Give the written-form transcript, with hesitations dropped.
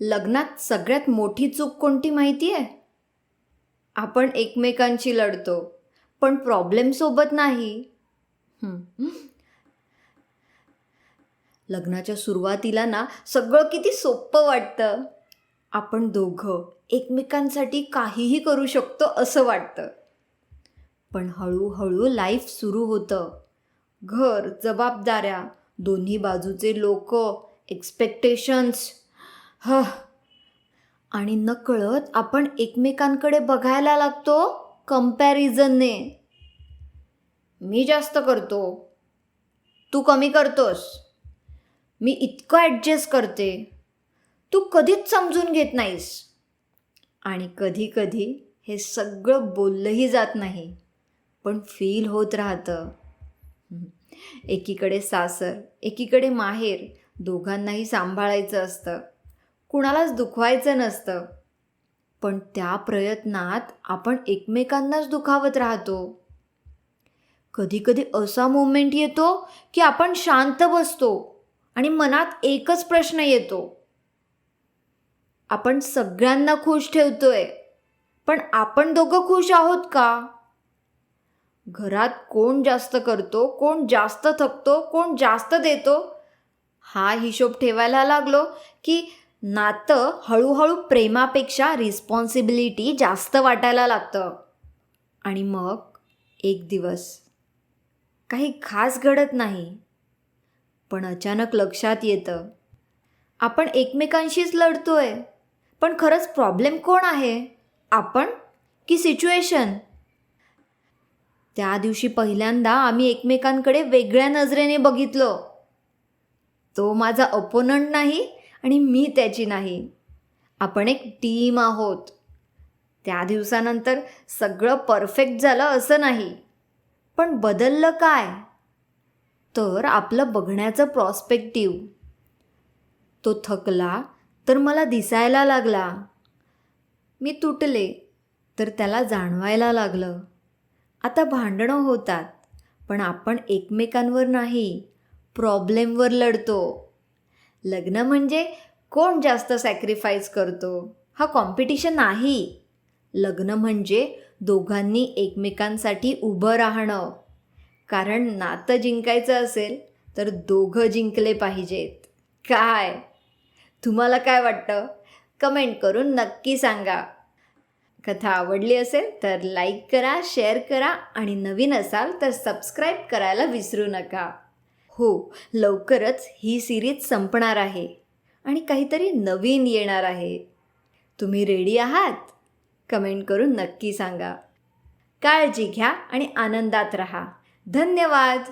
लग्नात सगळ्यात मोठी चूक कोणती माहिती आहे? आपण एकमेकांशी लढतो, पण प्रॉब्लेम सोबत नाही. हं. लग्नाच्या सुरुवातीला ना सगळं किती सोपं वाटतं. आपण दोघं एकमेकांसाठी काहीही करू शकतो असं वाटतं. पण हळूहळू लाईफ सुरू होतं. घर, जबाबदाऱ्या, दोन्ही बाजूचे लोक, एक्सपेक्टेशन्स. आणि नकळत आपण एकमेकांकडे बघायला लागतो कंपॅरिझनने. मी जास्त करतो, तू कमी करतोस. मी इतकं ॲडजस्ट करते, तू कधीच समजून घेत नाहीस. आणि कधी कधी हे सगळं बोललंही जात नाही, पण फील होत राहतं. एकीकडे सासर, एकीकडे माहेर, दोघांनाही सांभाळायचं असतं, कुणालाच दुखवायचं नसतं. पण त्या प्रयत्नात आपण एकमेकांनाच दुखावत राहतो. कधी कधी असा मोमेंट येतो की आपण शांत बसतो आणि मनात एकच प्रश्न येतो, आपण सगळ्यांना खुश ठेवतोय, पण आपण दोघं खुश आहोत का? घरात कोण जास्त करतो, कोण जास्त थकतो, कोण जास्त देतो, हा हिशोब ठेवायला लागलो की नातं हळूहळू प्रेमापेक्षा रिस्पॉन्सिबिलिटी जास्त वाटायला लागतं. आणि मग एक दिवस काही खास घडत नाही, पण अचानक लक्षात येतं आपण एकमेकांशीच लढतोय, पण खरंच प्रॉब्लेम कोण आहे, आपण की सिच्युएशन? त्या दिवशी पहिल्यांदा आम्ही एकमेकांकडे वेगळ्या नजरेने बघितलं. तो माझा अपोनंट नाही आणि मी त्याची नाही. आपण एक टीम आहोत. त्या दिवसानंतर सगळं परफेक्ट झालं असं नाही, पण बदललं काय? तर आपलं बघण्याचं प्रॉस्पेक्टिव्ह. तो थकला तर मला दिसायला लागला. मी तुटले तर त्याला जाणवायला लागलं. आता भांडणं होतात, पण आपण एकमेकांवर नाही, प्रॉब्लेमवर लढतो. लग्न म्हणजे कोण जास्त सॅक्रिफाईस करतो हा कॉम्पिटिशन नाही. लग्न म्हणजे दोघांनी एकमेकांसाठी उभं राहणं. कारण नातं जिंकायचं असेल तर दोघं जिंकले पाहिजेत. काय तुम्हाला काय वाटतं? कमेंट करून नक्की सांगा. कथा आवडली असेल तर लाईक करा, शेअर करा आणि नवीन असाल तर सबस्क्राईब करायला विसरू नका. हो, लवकरच ही सिरीज संपणार आहे आणि काहीतरी नवीन येणार आहे. तुम्ही रेडी आहात? कमेंट करून नक्की सांगा. काळजी घ्या आणि आनंदात रहा. धन्यवाद.